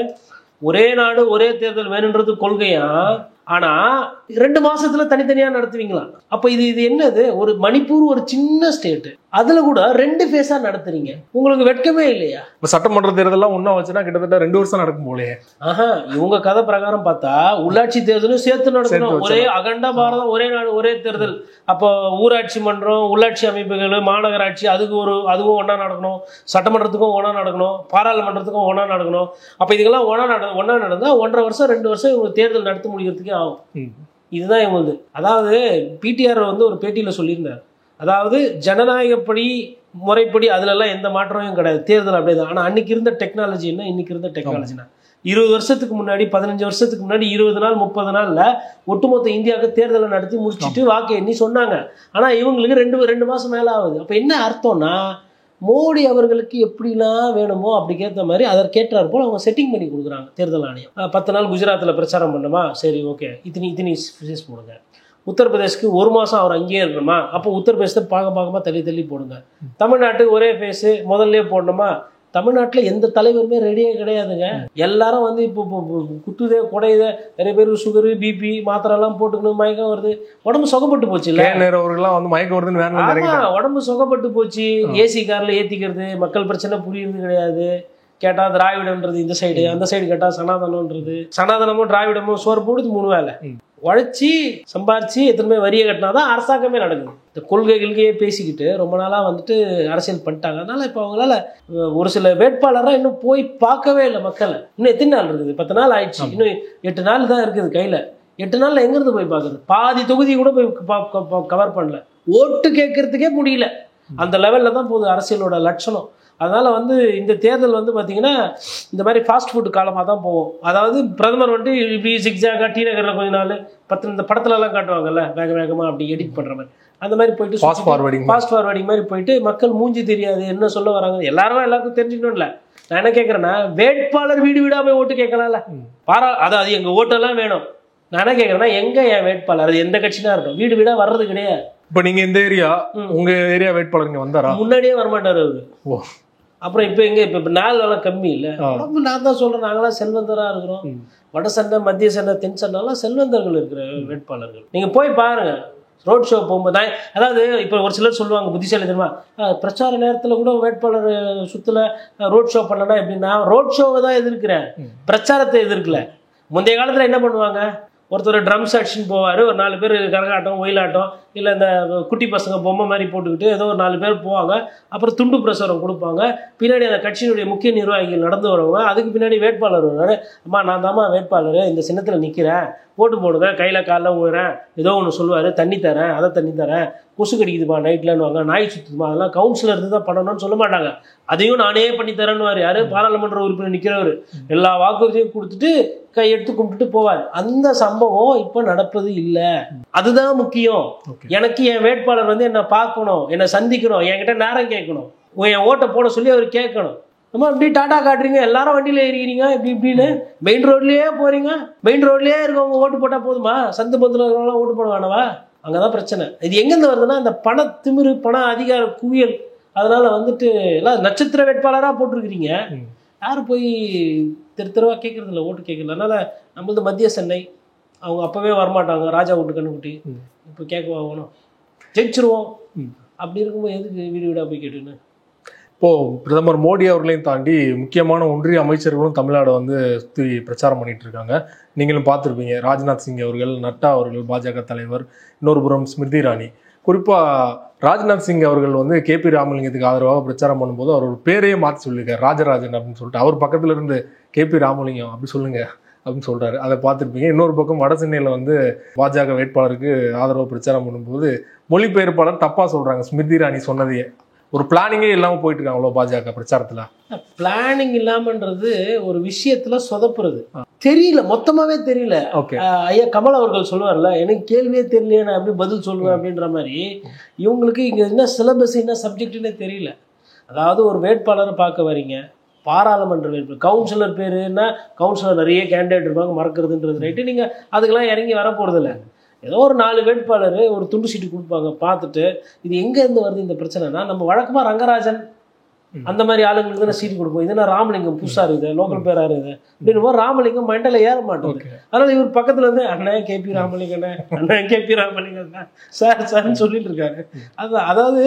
ஒரே நாடு ஒரே தேர்தல் வேணுன்றது கொள்கையா, ஆனால் 2 மாசத்துல தனித்தனியாக நடத்துவீங்களா? அப்போ இது என்னது? ஒரு மணிப்பூர் ஒரு சின்ன ஸ்டேட்டு, அதில் கூட 2 ஃபேஸாக நடத்துறீங்க. உங்களுக்கு வெட்கமே இல்லையா? இப்போ சட்டமன்ற தேர்தலாம் ஒன்றா வச்சுன்னா கிட்டத்தட்ட 2 வருஷம் நடக்கும் போலயே. இவங்க கதை பிரகாரம் பார்த்தா உள்ளாட்சி தேர்தலும் சேர்த்து நடத்தணும். ஒரே அகண்ட பாரதம் ஒரே நாடு ஒரே தேர்தல். அப்போ ஊராட்சி மன்றம், உள்ளாட்சி அமைப்புகள், மாநகராட்சி அதுவும் ஒன்றா நடக்கணும், சட்டமன்றத்துக்கும் ஒன்றா நடக்கணும், பாராளுமன்றத்துக்கும் ஒன்றா நடக்கணும். அப்போ இதுக்கெல்லாம் ஒன்றா நடந்தால் 1.5 வருஷம் 2 வருஷம் இவங்க தேர்தல் நடத்த முடிக்கிறதுக்கே ஆகும். இதுதான் இவங்களுக்கு. அதாவது பிடிஆர் வந்து ஒரு பேட்டியில் சொல்லியிருந்தார், அதாவது ஜனநாயகப்படி முறைப்படி அதுலலாம் எந்த மாற்றமும் கிடையாது, தேர்தல் அப்படியே தான். ஆனால் அன்னைக்கு இருந்த டெக்னாலஜி என்ன, இன்னைக்கு இருந்த டெக்னாலஜினா 20 வருஷத்துக்கு முன்னாடி 15 வருஷத்துக்கு முன்னாடி 20 நாள் 30 நாள்ல ஒட்டுமொத்த இந்தியாவுக்கு தேர்தலை நடத்தி முடிச்சுட்டு வாக்கு எண்ணி சொன்னாங்க. ஆனால் இவங்களுக்கு 2 மாசம் மேலே ஆகுது. அப்போ என்ன அர்த்தம்னா மோடி அவர்களுக்கு எப்படிலாம் வேணுமோ அப்படிக்கேற்ற மாதிரி அதற்கேற்றார் போல் அவங்க செட்டிங் பண்ணி கொடுக்குறாங்க தேர்தல் ஆணையம். 10 நாள் குஜராத்தில் பிரச்சாரம் பண்ணணுமா, சரி ஓகே இத்தனி ஃபீஸ் போடுங்க. உத்தரப்பிரதேஷ்க்கு 1 மாதம் அவர் அங்கேயே இருக்கணுமா, அப்போ உத்தரப்பிரதேசத்தை பாகமாக தள்ளி போடுங்க. தமிழ்நாட்டுக்கு ஒரே ஃபேஸு முதல்ல போடணுமா? தமிழ்நாட்டில் எந்த தலைவருமே ரெடியே கிடையாதுங்க. எல்லாரும் வந்து இப்போ குத்துதே குடையுதே, நிறைய பேருக்கு சுகரு பிபி மாத்திரெல்லாம் போட்டுக்கணும், மயக்கம் வருது, உடம்பு சொகப்பட்டு போச்சு. இல்லை வந்து மயக்கம் வருதுன்னு உடம்பு சொகப்பட்டு போச்சு. ஏசி காரில் ஏற்றிக்கிறது, மக்கள் பிரச்சனை புரியுறது கிடையாது. கேட்டால் திராவிடன்றது இந்த சைடு, அந்த சைடு கேட்டால் சனாதனன்றது. சனாதனமும் திராவிடமும் சோறு போடுது 3 வேளை. உழைச்சி சம்பாரிச்சு எத்தனை வரியை கட்டினாதான் அரசாங்கமே நடக்குது. இந்த கொள்கைகளுக்கே பேசிக்கிட்டு ரொம்ப நாளாக வந்துட்டு அரசியல் பண்ணிட்டாங்க. அதனால இப்போ அவங்களால ஒரு சில வேட்பாளராக இன்னும் போய் பார்க்கவே இல்லை மக்களை. இன்னும் எத்தனை நாள் இருக்குது? 10 நாள் ஆயிடுச்சு, இன்னும் 8 நாள் தான் இருக்குது கையில். 8 நாளில் எங்கேருந்து போய் பார்க்குறது? பாதி தொகுதி கூட போய் கவர் பண்ணல, ஓட்டு கேட்கறதுக்கே முடியல. அந்த லெவலில் தான் போகுது அரசியலோட லட்சணம். அதனால் வந்து இந்த தேர்தல் வந்து பார்த்திங்கன்னா இந்த மாதிரி ஃபாஸ்ட் ஃபுட் காலமாக தான் போகும். அதாவது பிரதமர் வந்துட்டு இப்படி சிக்ஸாக டி நகரில் கொஞ்ச நாள் இந்த படத்துலலாம் காட்டுவாங்கல்ல, வேகமாக அப்படி எடிட் பண்ணுற மாதிரி, அந்த மாதிரி போயிட்டு ஃபாஸ்ட் ஃபார்வர்டிங் மாதிரி போயிட்டு மக்கள் மூஞ்சி தெரியாது என்ன சொல்ல வராங்க எல்லாருக்கும் தெரிஞ்சுக்கணும்ல. நான் என்ன கேட்குறேன்னா, வேட்பாளர் வீடு வீடாக போய் ஓட்டு கேட்கலாம்ல. அதாவது எங்கள் ஓட்டெல்லாம் வேணும். நான் என்ன கேட்குறேன்னா, எங்கே என் வேட்பாளர், அது எந்த கட்சினா இருக்கும், வீடு வீடாக வர்றது கிடையாது. இப்போ நீங்கள் இந்த உங்க ஏரியா வேட்பாளர் இங்கே வந்தாரா? முன்னாடியே வரமாட்டார் அவரு. அப்புறம் இப்போ எங்கே இப்போ 4 நாளாக கம்மி இல்லை. நான் தான் சொல்கிறேன், நாங்களாம் செல்வந்தராக இருக்கிறோம். வட சண்டை, மத்திய சண்டை, தென் சண்டைலாம் செல்வந்தர்கள் இருக்கிற வேட்பாளர்கள். நீங்கள் போய் பாருங்கள் ரோட் ஷோ போகும்போது. அதாவது இப்போ ஒரு சிலர் சொல்லுவாங்க புத்திசாலி தெரியுமா, பிரச்சார நேரத்தில் கூட வேட்பாளர் சுற்றுல ரோட் ஷோ பண்ணனா எப்படின்னா, ரோட் ஷோவை தான் எதிர்க்கிறேன், பிரச்சாரத்தை எதிர்க்கல. முந்தைய காலத்தில் என்ன பண்ணுவாங்க, ஒருத்தர் ட்ரம்ஸ் அடிச்சுன்னு போவார், ஒரு 4 பேர் கரகாட்டம் ஒயிலாட்டம் இல்லை இந்த குட்டி பசங்க பொம்மை மாதிரி போட்டுக்கிட்டு ஏதோ ஒரு 4 பேர் போவாங்க. அப்புறம் துண்டு பிரசுரம் கொடுப்பாங்க. பின்னாடி அந்த கட்சியினுடைய முக்கிய நிர்வாகிகள் நடந்து வருவாங்க. அதுக்கு பின்னாடி வேட்பாளர் வருவார். அம்மா நான் தாம்மா வேட்பாளர், இந்த சின்னத்தில் நிற்கிறேன், போட்டு போடுங்க, கையில் காலில் ஊறேன், ஏதோ ஒன்று சொல்லுவார், தண்ணி தரேன், அதை தண்ணி தரேன், கொசு கடிக்குதுப்பா நைட்லன்னு வாங்க, நாய் சுற்றுமா, அதெல்லாம் கவுன்சிலர் இருந்து தான் பண்ணணும்னு சொல்ல மாட்டாங்க. அதையும் நானே பண்ணி தரேன்னு யார் பாராளுமன்ற உறுப்பினர் நிற்கிறவர் எல்லா வாக்குறுதியும் கொடுத்துட்டு கையெடுத்து கும்பிட்டுட்டு போவார். அந்த சம்பவம் இப்போ நடப்பது இல்லை. அதுதான் முக்கியம். எனக்கு என் வேட்பாளர் வந்து என்னை பார்க்கணும், என்னை சந்திக்கணும், என்கிட்ட நேரம் கேட்கணும், என் ஓட்டை போட சொல்லி அவர் கேட்கணும். நம்ம இப்படி டாட்டா காட்டுறீங்க, எல்லாரும் வண்டியில் ஏறிக்கிறீங்க, இப்படின்னு மெயின் ரோட்லேயே போகிறீங்க. மெயின் ரோட்லேயே இருக்கவங்க ஓட்டு போட்டால் போதுமா? சந்து பந்தில் இருக்கிறவங்களாம் ஓட்டு போட வேணவா? அங்கே தான் பிரச்சனை. இது எங்கேருந்து வருதுன்னா இந்த பண திமிரு, பண அதிகார குவியல். அதனால வந்துட்டு எல்லாம் நட்சத்திர வேட்பாளராக போட்டிருக்கிறீங்க. யாரும் போய் தெருவாக கேட்கறதில்ல, ஓட்டு கேட்கல. அதனால நம்மளது மத்திய சென்னை, அவங்க அப்போவே வரமாட்டாங்க, ராஜா ஓட்டு கண்ணுக்குட்டி. இப்போ கேட்க வாங்கணும், ஜெயிச்சிருவோம். அப்படி இருக்கும்போது எதுக்கு வீடு வீடாக போய் கேட்டுன்னு? இப்போது பிரதமர் மோடி அவர்களையும் தாண்டி முக்கியமான ஒன்றிய அமைச்சர்களும் தமிழ்நாடு வந்து சுற்றி பிரச்சாரம் பண்ணிட்டு இருக்காங்க. நீங்களும் பார்த்துருப்பீங்க. ராஜ்நாத் சிங் அவர்கள், நட்டா அவர்கள், பாஜக தலைவர், இன்னொரு புறம் ஸ்மிருதி இரானி. குறிப்பாக ராஜ்நாத் சிங் அவர்கள் வந்து KP ராமலிங்கத்துக்கு ஆதரவாக பிரச்சாரம் பண்ணும்போது அவர் ஒரு பேரையே மாற்றி சொல்லியிருக்காரு, ராஜராஜன் அப்படின்னு சொல்லிட்டு. அவர் பக்கத்தில் இருந்து KP ராமலிங்கம் அப்படி சொல்லுங்க அப்படின்னு சொல்கிறாரு. அதை பார்த்துருப்பீங்க. இன்னொரு பக்கம் வட சென்னையில் வந்து பாஜக வேட்பாளருக்கு ஆதரவாக பிரச்சாரம் பண்ணும்போது மொழிபெயர்ப்பாளர் தப்பாக சொல்கிறாங்க, ஸ்மிருதி இரானி சொன்னதையே. ஒரு பிளானிங்கே இல்லாமல் போயிட்டு இருக்காங்களோ பாஜக பிரச்சாரத்தில்? பிளானிங் இல்லாமன்றது ஒரு விஷயத்துல சொதப்புறது. தெரியல, மொத்தமாவே தெரியல. ஐயா கமல் அவர்கள் சொல்லுவார்ல, எனக்கு கேள்வியே தெரியலையே, நான் எப்படி பதில் சொல்லுவேன் அப்படின்ற மாதிரி. இவங்களுக்கு இங்க என்ன சிலபஸ், என்ன சப்ஜெக்ட்னே தெரியல. அதாவது ஒரு வேட்பாளரை பார்க்க வரீங்க, பாராளுமன்ற வேட்பாளர், கவுன்சிலர் பேருன்னா கவுன்சிலர் நிறைய கேண்டிடேட் இருப்பாங்க, மறக்கிறதுன்றது ரைட்டு. நீங்க அதுக்கெல்லாம் இறங்கி வர போறது இல்லை. ஏதோ ஒரு 4 வேட்பாளர் ஒரு துண்டு சீட்டு கொடுப்பாங்க. பார்த்துட்டு இது எங்கேருந்து வருது இந்த பிரச்சனைனா, நம்ம வழக்கமாக ரங்கராஜன் அந்த மாதிரி ஆளுங்களுக்கு தானே சீட்டு கொடுப்போம். இதுனா ராமலிங்கம் புதுசாக இருக்குது, லோக்கல் பேராக இருக்குது அப்படின்னு போது ராமலிங்கம் மைண்டில் ஏற மாட்டோம். அதனால் இவர் பக்கத்தில் இருந்து அண்ணன் KP ராமலிங்கண்ணே, அண்ணன் KP ராமலிங்கண்ணா சார்ன்னு சொல்லிட்டு இருக்காரு. அதாவது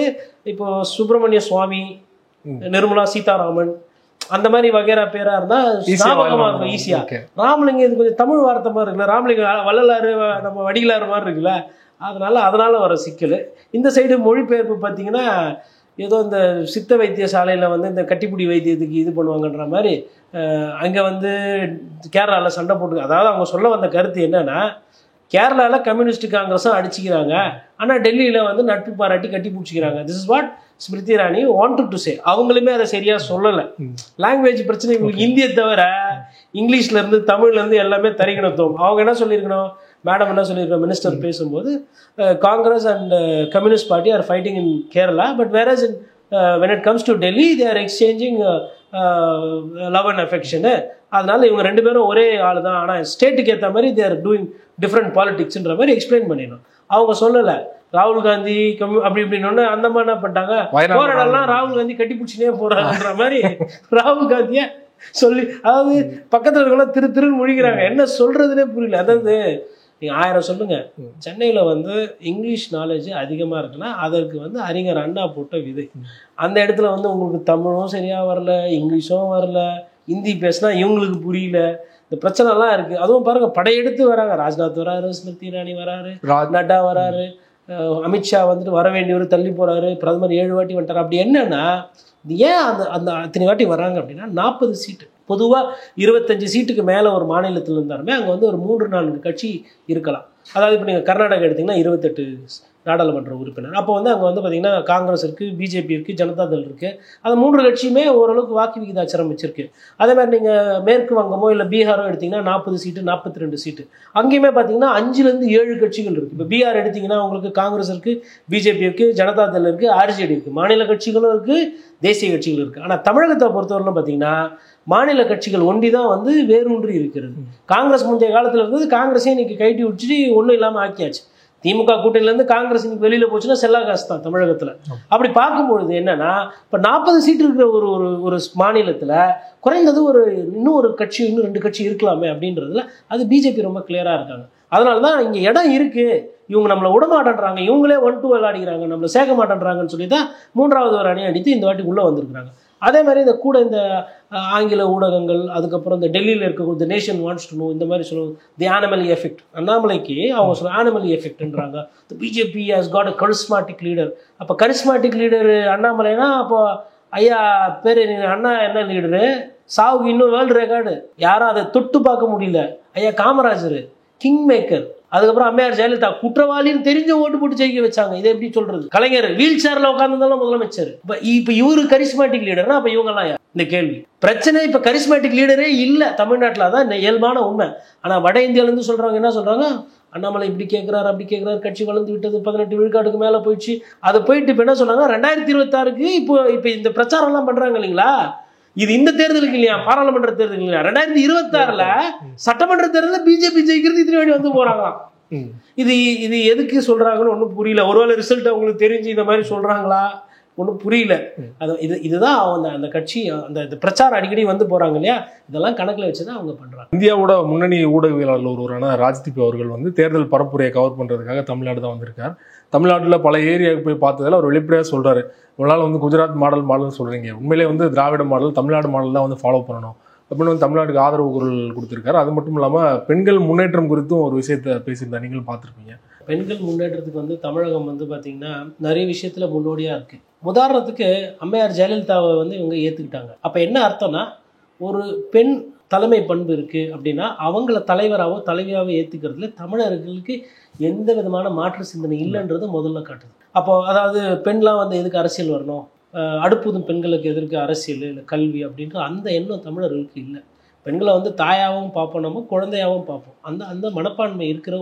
இப்போ சுப்பிரமணிய சுவாமி, நிர்மலா சீதாராமன் அந்த மாதிரி வகைரா பேரா இருந்தா ஞாபகமா இருக்கும் ஈஸியா. ராமலிங்கம் இது கொஞ்சம் தமிழ் வார்த்தை மாதிரி இருக்குல்ல, ராமலிங்கம் வள்ளலாறு நம்ம வடிகளாறு மாதிரி இருக்குல்ல, அதனால வர சிக்கல். இந்த சைடு மொழிபெயர்ப்பு பார்த்தீங்கன்னா ஏதோ இந்த சித்த வைத்தியசாலையில் வந்து இந்த கட்டிப்பிடி வைத்தியத்துக்கு இது பண்ணுவாங்கன்ற மாதிரி அங்கே வந்து கேரளாவில் சண்டை போட்டு. அதாவது அவங்க சொல்ல வந்த கருத்து என்னன்னா, கேரளாவில் கம்யூனிஸ்ட் காங்கிரஸும் அடிச்சுக்கிறாங்க, ஆனால் டெல்லியில் வந்து நட்பு பாராட்டி கட்டி பிடிச்சிக்கிறாங்க. This is what Smriti Irani wanted to say. அவங்களுமே அதை சரியாக சொல்லலை. லாங்குவேஜ் பிரச்சனை இவங்களுக்கு. இந்தியை தவிர இங்கிலீஷ்ல இருந்து தமிழ்ல இருந்து எல்லாமே தரிக்கணும். அவங்க என்ன சொல்லியிருக்கணும், மேடம் என்ன சொல்லியிருக்கோம் மினிஸ்டர் பேசும்போது, Congress and communist party are fighting in Kerala, but various in when it comes to Delhi they are exchanging love and affection. அதனால இவங்க 2 பேரும் ஒரே ஆள் தான், ஆனால் ஸ்டேட்டுக்கு ஏற்ற மாதிரி they are doing different politicsன்ற மாதிரி எக்ஸ்பிளைன் பண்ணிடணும். அவங்க சொல்லலை. ராகுல் காந்தி அப்படி இப்படின்னு அந்த மாதிரி என்ன பண்ணிட்டாங்க, போராடலாம் ராகுல் காந்தி கட்டி பிடிச்சினே போறாருன்ற மாதிரி ராகுல் காந்திய சொல்லி, அதாவது பக்கத்தில் இருக்கலாம் திருன்னு முழிக்கிறாங்க. என்ன சொல்றதுன்னே புரியல. அதாவது நீங்க 1000 சொல்லுங்க, சென்னையில வந்து இங்கிலீஷ் நாலேஜ் அதிகமா இருக்குன்னா அதற்கு வந்து அறிஞர் அண்ணா போட்ட விதை. அந்த இடத்துல வந்து உங்களுக்கு தமிழும் சரியா வரல, இங்கிலீஷும் வரல, ஹிந்தி பேசினா இவங்களுக்கு புரியல, இந்த பிரச்சனை எல்லாம் இருக்கு. அதுவும் பாருங்க, படையெடுத்து வராங்க. ராஜ்நாத் வராரு, ஸ்மிருதி இரானி வராரு, நட்டா வராரு, அமித்ஷா வந்துட்டு வர வேண்டியவர் தள்ளி போறாரு, பிரதமர் 7 வாட்டி வந்துட்டார். அப்படி என்னன்னா, ஏன் அந்த அத்தனை வாட்டி வராங்க அப்படின்னா, 40 சீட்டு பொதுவாக 25 சீட்டுக்கு மேலே ஒரு மாநிலத்தில் இருந்தாலுமே அங்கே வந்து ஒரு 3-4 கட்சி இருக்கலாம். அதாவது இப்போ நீங்கள் கர்நாடகா எடுத்திங்கன்னா 28 நாடாளுமன்ற உறுப்பினர். அப்போ வந்து அங்கே வந்து பார்த்திங்கன்னா காங்கிரஸ் இருக்குது, பிஜேபி இருக்குது, ஜனதாதள் இருக்குது. அந்த 3 கட்சியுமே ஓரளவுக்கு வாக்கு விகிதாச்சாரம் வச்சிருக்கு. அதே மாதிரி நீங்கள் மேற்கு வங்கமோ இல்லை பீகாரோ எடுத்திங்கன்னா 40 சீட்டு, 42 சீட்டு. அங்கேயுமே பார்த்தீங்கன்னா 5லேருந்து 7 கட்சிகள் இருக்குது. இப்போ பீகார் எடுத்திங்கன்னா உங்களுக்கு காங்கிரஸ் இருக்குது, பிஜேபி இருக்குது, ஜனதாதள் இருக்குது, ஆர்ஜேடி இருக்குது, மாநில கட்சிகளும் இருக்குது, தேசிய கட்சிகள் இருக்குது. ஆனால் தமிழகத்தை பொறுத்தவரையிலும் பார்த்தீங்கன்னா மாநில கட்சிகள் ஒண்டி தான் வந்து வேரூன்றி இருக்கிறது. காங்கிரஸ் முந்தைய காலத்தில் இருந்தது, காங்கிரஸே இன்னைக்கு கைட்டி விட்டுட்டு ஒன்றும் இல்லாமல் ஆக்கியாச்சு. திமுக கூட்டணியிலேருந்து காங்கிரஸ் இன்னைக்கு வெளியில் போச்சுன்னா செல்லா காசு தான் தமிழகத்தில். அப்படி பார்க்கும்பொழுது என்னன்னா, இப்போ 40 சீட்டு இருக்கிற ஒரு மாநிலத்தில் குறைந்தது இன்னும் ஒரு கட்சி, இன்னும் 2 கட்சி இருக்கலாமே அப்படின்றதுல அது பிஜேபி ரொம்ப கிளியராக இருக்காங்க. அதனால தான் இங்கே இடம் இருக்குது, இவங்க நம்மளை விடமாட்டேன்றாங்க, இவங்களே 1-2 விளையாடிக்கிறாங்க, நம்மளை சேர்க்க மாட்டேன்றாங்கன்னு சொல்லி தான் 3வது ஒரு அணி அடித்து இந்த வாட்டி உள்ளே வந்திருக்கிறாங்க. அதே மாதிரி இந்த கூட இந்த ஆங்கில ஊடகங்கள், அதுக்கப்புறம் இந்த டெல்லியில் இருக்கக்கூடிய the nation wants to know, இந்த மாதிரி சொல்லுவோம் தி ஆனமலி எஃபெக்ட். அண்ணாமலைக்கு அவங்க சொல்ல ஆனமலி எஃபெக்ட்ன்றாங்க. BJP has got a charismatic leader. அப்போ கரிஸ்மாட்டிக் லீடர் அண்ணாமலைனா அப்போ ஐயா பேர் அண்ணா என்ன லீடரு, சாவுக்கு இன்னும் வேர்ல்டு ரெக்கார்டு, யாரும் அதை தொட்டு பார்க்க முடியல. ஐயா காமராஜர் கிங் மேக்கர். அதுக்கப்புறம் அம்மையார் ஜெயலலிதா குற்றவாளின்னு தெரிஞ்ச ஓட்டு போட்டு ஜெயிக்க வச்சாங்க. இதை எப்படி சொல்றது? கலைஞர் வீல் சேர்ல உட்கார்ந்தாலும் முதலமைச்சர். இப்ப இவரு கரிஸ்மாட்டிக் லீடர்னா அப்ப இவங்க எல்லாம் இந்த கேள்வி பிரச்சனை. இப்ப கரிஸ்மாட்டிக் லீடரே இல்ல தமிழ்நாட்டில், தான் இயல்பான உண்மை. ஆனா வட இந்தியால இருந்து சொல்றாங்க, என்ன சொல்றாங்க, அண்ணாமலை இப்படி கேட்கிறாரு அப்படி கேட்கிறாரு, கட்சி வளர்ந்து விட்டது, 18 விழுக்காட்டுக்கு மேல போயிடுச்சு. அதை போயிட்டு இப்ப என்ன சொன்னாங்க, 2026க்கு இப்போ இந்த பிரச்சாரம் எல்லாம் பண்றாங்க இல்லைங்களா, இது இந்த தேர்தலுக்கு இல்லையா, பாராளுமன்ற தேர்தல் இல்லையா, 2026ல சட்டமன்ற தேர்தலில் பிஜேபி ஜெயிக்கிறது இத்தனை வாட்டி வந்து போறாங்களாம். இது இது எதுக்கு சொல்றாங்கன்னு ஒன்றும் புரியல. ஒருவேளை ரிசல்ட் அவங்களுக்கு தெரிஞ்சு இந்த மாதிரி சொல்றாங்களா ஒன்றும் புரியல. அது இதுதான் அந்த கட்சி அந்த பிரச்சாரம் அடிக்கடி வந்து போறாங்க இல்லையா, இதெல்லாம் கணக்கில் வச்சுதான் அவங்க பண்றாங்க. இந்தியாவோட முன்னணி ஊடகவியலாளர் ஒருவரான ராஜ்தீப் அவர்கள் வந்து தேர்தல் பரப்புரையை கவர் பண்றதுக்காக தமிழ்நாடு தான் வந்திருக்கார். தமிழ்நாட்டில் பல ஏரியாவுக்கு போய் பார்த்ததில் அவர் வெளிப்படையாக சொல்றாரு, உங்களால் வந்து குஜராத் மாடல் சொல்றீங்க, உண்மையிலே வந்து திராவிட மாடல் தமிழ்நாடு மாடல் தான் வந்து ஃபாலோ பண்ணணும் அப்படின்னு வந்து தமிழ்நாட்டுக்கு ஆதரவு குரல் கொடுத்திருக்காரு. அது மட்டும் இல்லாமல் பெண்கள் முன்னேற்றம் குறித்தும் ஒரு விஷயத்த பேசியிருந்தா, நீங்களும் பார்த்துருப்பீங்க. பெண்கள் முன்னேற்றத்துக்கு வந்து தமிழகம் வந்து பார்த்தீங்கன்னா நிறைய விஷயத்துல முன்னோடியா இருக்கு. உதாரணத்துக்கு அம்மையார் ஜெயலலிதாவை வந்து இவங்க ஏத்துக்கிட்டாங்க. அப்ப என்ன அர்த்தம்னா, ஒரு பெண் தலைமை பண்பு இருக்கு அப்படின்னா அவங்கள தலைவராகவோ தலைவியாவோ ஏத்துக்கிறதுல தமிழர்களுக்கு எந்த விதமான மாற்று சிந்தனை இல்லைன்றது முதல்ல காட்டுது. அப்போ அதாவது பெண்லாம் வந்து எதுக்கு அரசியல் வரணும், அடுப்புதும் பெண்களுக்கு எதிர்க்கு அரசியல் இல்லை கல்வி அப்படின்ற அந்த எண்ணம் தமிழர்களுக்கு இல்லை. பெண்களை வந்து தாயாகவும் பார்ப்போம், நம்ம குழந்தையாகவும் பார்ப்போம். அந்த மனப்பான்மை இருக்கிற